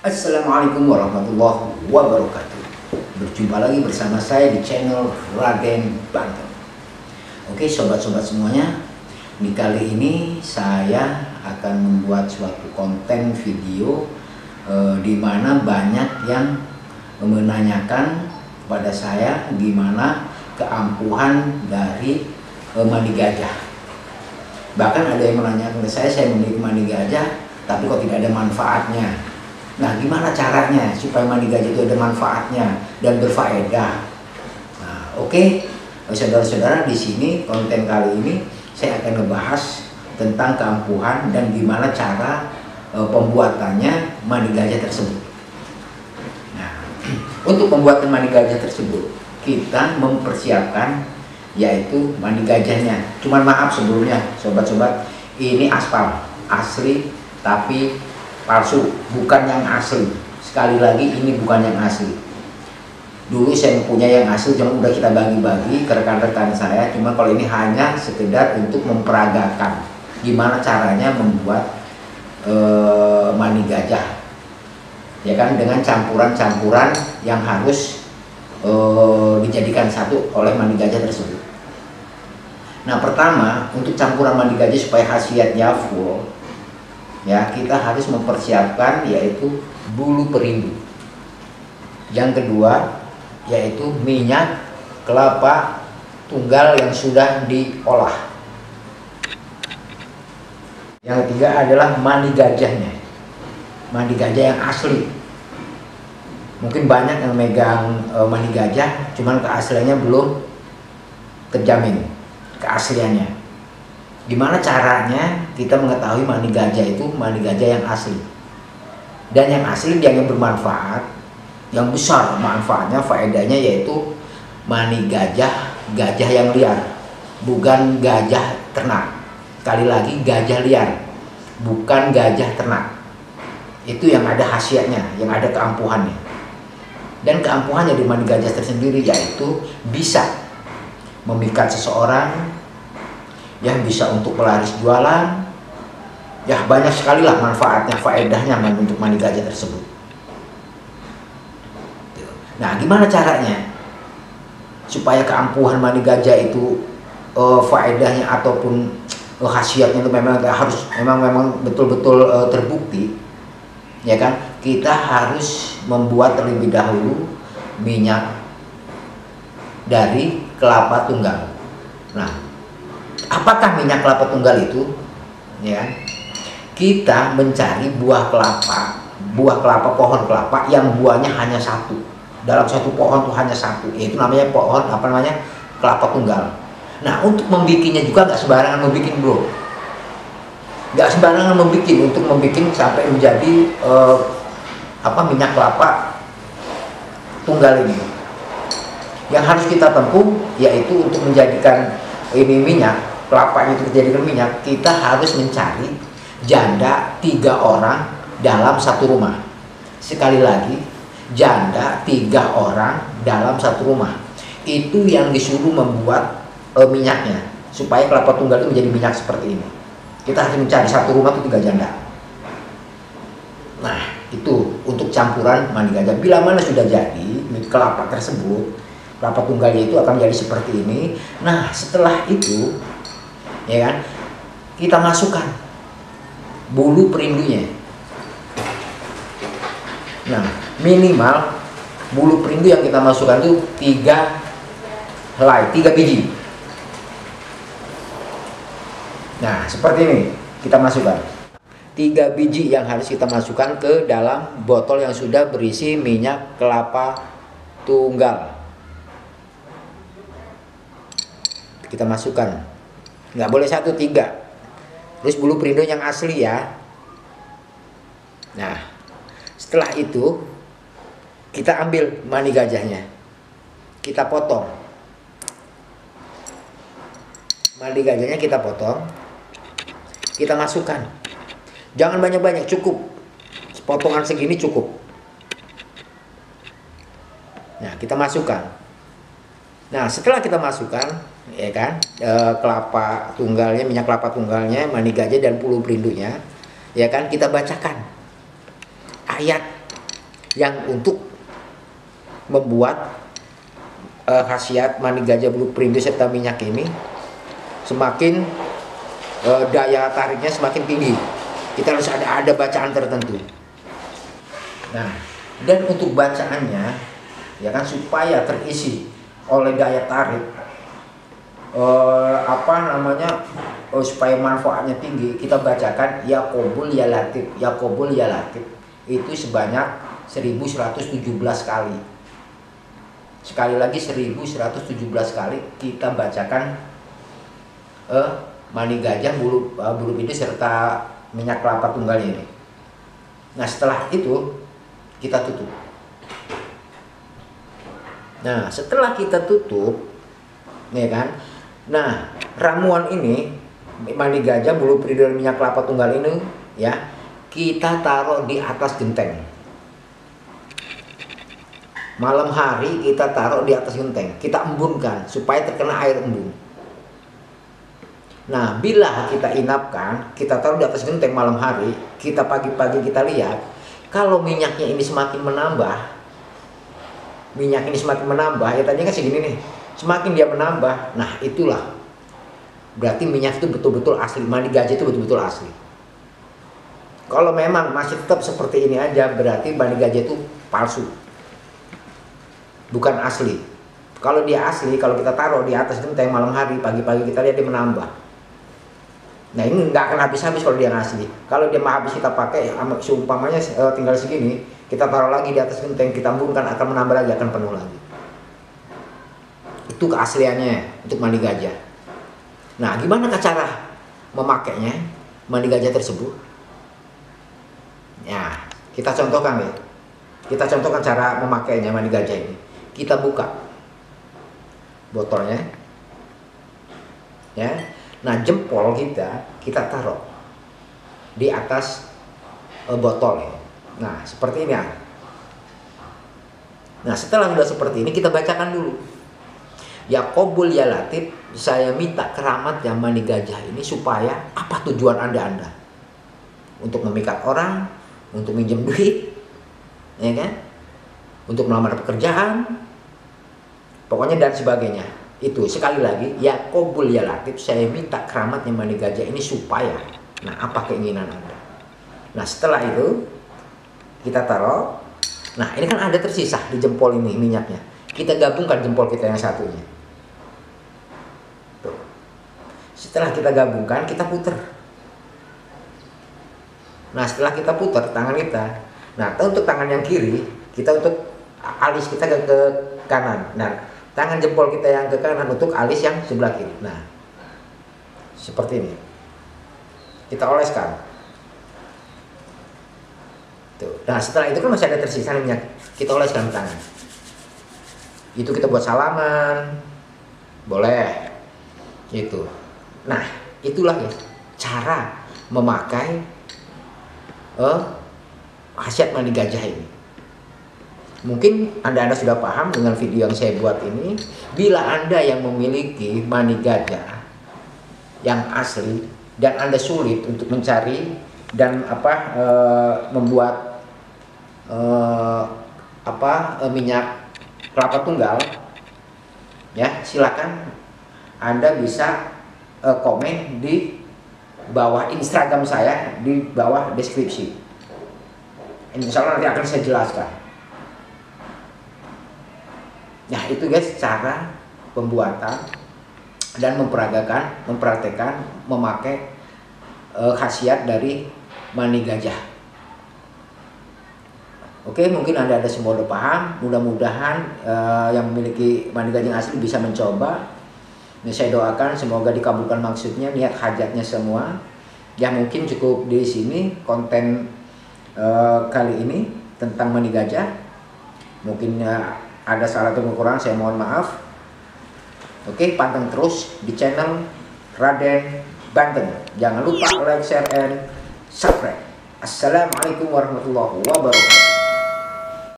Assalamualaikum warahmatullahi wabarakatuh. Berjumpa lagi bersama saya di channel Raden Banten. Oke sobat-sobat semuanya, di kali ini saya akan membuat suatu konten video di mana banyak yang menanyakan kepada saya gimana keampuhan dari mani gajah. Bahkan ada yang menanyakan ke saya memiliki mani gajah tapi kok tidak ada manfaatnya. Nah, gimana caranya supaya mani gajah itu ada manfaatnya dan berfaedah? Nah, oke, saudara-saudara, di sini konten kali ini saya akan ngebahas tentang keampuhan dan gimana cara pembuatannya mani gajah tersebut. Nah, untuk pembuatan mani gajah tersebut kita mempersiapkan yaitu mani gajahnya. Cuman maaf sebelumnya, sobat-sobat, ini aspal asli tapi palsu, bukan yang asli. Sekali lagi, ini bukan yang asli. Dulu saya punya yang asli, cuma udah kita bagi-bagi ke rekan-rekan saya. Cuma kalau ini hanya sekedar untuk memperagakan gimana caranya membuat mani gajah, ya kan, dengan campuran-campuran yang harus dijadikan satu oleh mani gajah tersebut. Nah, pertama, untuk campuran mani gajah supaya khasiatnya full, ya, kita harus mempersiapkan yaitu bulu perindu. Yang kedua yaitu minyak kelapa tunggal yang sudah diolah. Yang ketiga adalah mani gajahnya, mani gajah yang asli. Mungkin banyak yang megang mani gajah, cuman keasliannya belum terjamin keasliannya. Gimana caranya kita mengetahui mani gajah itu mani gajah yang asli? Dan yang asli yang bermanfaat, yang besar manfaatnya, faedahnya, yaitu mani gajah yang liar, bukan gajah ternak. Sekali lagi, gajah liar, bukan gajah ternak. Itu yang ada khasiatnya, yang ada keampuhannya. Dan keampuhannya di mani gajah tersendiri yaitu bisa memikat seseorang, ya, bisa untuk pelaris jualan, ya, banyak sekali lah manfaatnya, faedahnya untuk mani gajah tersebut. Nah, gimana caranya supaya keampuhan mani gajah itu faedahnya ataupun khasiatnya itu memang harus memang betul-betul terbukti, ya kan? Kita harus membuat terlebih dahulu minyak dari kelapa tunggal. Nah, apakah minyak kelapa tunggal itu? Ya, kita mencari buah kelapa, pohon kelapa yang buahnya hanya satu. Dalam satu pohon tuh hanya satu, yaitu namanya pohon kelapa tunggal. Nah, untuk membikinnya juga nggak sembarangan membikin, bro. Nggak sembarangan membikin, untuk membikin sampai menjadi minyak kelapa tunggal ini. Yang harus kita tempuh yaitu untuk menjadikan ini minyak kelapa itu dijadikan minyak, kita harus mencari janda 3 orang dalam satu rumah. Sekali lagi, janda 3 orang dalam satu rumah. Itu yang disuruh membuat minyaknya, supaya kelapa tunggal itu menjadi minyak seperti ini. Kita harus mencari satu rumah itu 3 janda. Nah, itu untuk campuran mani gajah. Bila mana sudah jadi kelapa tersebut, kelapa tunggalnya itu akan jadi seperti ini. Nah, setelah itu, ya kan, kita masukkan bulu perindunya. Nah, minimal bulu perindu yang kita masukkan itu 3 helai, 3 biji. Nah, seperti ini kita masukkan 3 biji yang harus kita masukkan ke dalam botol yang sudah berisi minyak kelapa tunggal. Kita masukkan, nggak boleh 1, 3. Terus bulu perindu yang asli, ya. Nah, setelah itu kita ambil mani gajahnya, kita potong. Mani gajahnya kita potong, kita masukkan. Jangan banyak-banyak, cukup potongan segini cukup. Nah, kita masukkan. Nah, setelah kita masukkan, ya kan, kelapa tunggalnya, minyak kelapa tunggalnya, mani gajah dan bulu perindunya, ya kan, kita bacakan ayat yang untuk membuat khasiat mani gajah Blue Prindo serta minyak ini semakin daya tariknya semakin tinggi. Kita harus ada bacaan tertentu. Nah, dan untuk bacaannya ya kan supaya terisi oleh daya tarik supaya manfaatnya tinggi, kita bacakan ya Qobul ya Latif. Ya Qobul ya Latif itu sebanyak 1117 kali. Sekali lagi 1117 kali kita bacakan mani gajah bulu Prindo serta minyak kelapa tunggal ini. Nah, setelah itu kita tutup. Nah, setelah kita tutup, ya kan? Nah, ramuan ini mani gajah bulu Prindo dan minyak kelapa tunggal ini ya, kita taruh di atas genteng. Malam hari kita taruh di atas genteng, kita embunkan supaya terkena air embun. Nah, bila kita inapkan, kita taruh di atas genteng malam hari, kita pagi-pagi kita lihat, kalau minyaknya ini semakin menambah, ya tadinya kan segini nih, semakin dia menambah, nah itulah berarti minyak itu betul-betul asli, mani gajah itu betul-betul asli. Kalau memang masih tetap seperti ini aja, berarti mani gajah itu palsu, bukan asli. Kalau dia asli, kalau kita taruh di atas genteng malam hari, pagi-pagi kita lihat dia menambah. Nah, ini nggak akan habis-habis kalau dia asli. Kalau dia mau habis kita pakai, seumpamanya tinggal segini, kita taruh lagi di atas genteng, kita embunkan, akan menambah lagi, akan penuh lagi. Itu keasliannya untuk mani gajah. Nah, gimana cara memakainya mani gajah tersebut? Ya, kita contohkan ya. Kita contohkan cara memakainya mani gajah ini. Kita buka botolnya, ya. Nah, jempol kita taruh di atas botol ya. Nah, seperti ini ya. Nah, setelah sudah seperti ini, kita bacakan dulu. Ya Qobul ya Latif, saya minta keramat yang mani gajah ini supaya apa tujuan Anda? Untuk memikat orang, untuk minjem duit, ya kan? Untuk melamar pekerjaan, pokoknya dan sebagainya. Itu sekali lagi ya Qobul ya Latif, saya minta keramatnya mani gajah ini supaya, nah apa keinginan Anda. Nah, setelah itu kita taruh. Nah, ini kan ada tersisa di jempol ini minyaknya, kita gabungkan jempol kita yang satunya. Tuh. Setelah kita gabungkan, kita puter. Nah, setelah kita puter tangan kita, nah untuk tangan yang kiri kita untuk alis kita ke kanan. Nah, tangan jempol kita yang ke kanan untuk alis yang sebelah kiri. Nah, seperti ini. Kita oleskan. Tuh. Nah, setelah itu kan masih ada tersisa minyak. Kita oleskan tangan. Itu kita buat salaman. Boleh. Itu. Nah, itulah ya cara memakai khasiat mani gajah ini. Mungkin Anda sudah paham dengan video yang saya buat ini. Bila Anda yang memiliki mani gajah yang asli dan Anda sulit untuk mencari dan membuat minyak kelapa tunggal, ya silakan Anda bisa komen di bawah Instagram saya, di bawah deskripsi. Insya Allah nanti akan saya jelaskan. Nah, itu guys cara pembuatan dan mempraktekkan memakai khasiat dari mani gajah. Oke, mungkin Anda ada semua udah paham. Mudah-mudahan yang memiliki mani gajah asli bisa mencoba. Nah, saya doakan semoga dikabulkan maksudnya, niat hajatnya semua. Ya, mungkin cukup di sini konten kali ini tentang mani gajah. Mungkin ada salah atau kekurangan, saya mohon maaf. Oke, panteng terus di channel Raden Banten. Jangan lupa like, share, and subscribe. Assalamualaikum warahmatullahi wabarakatuh.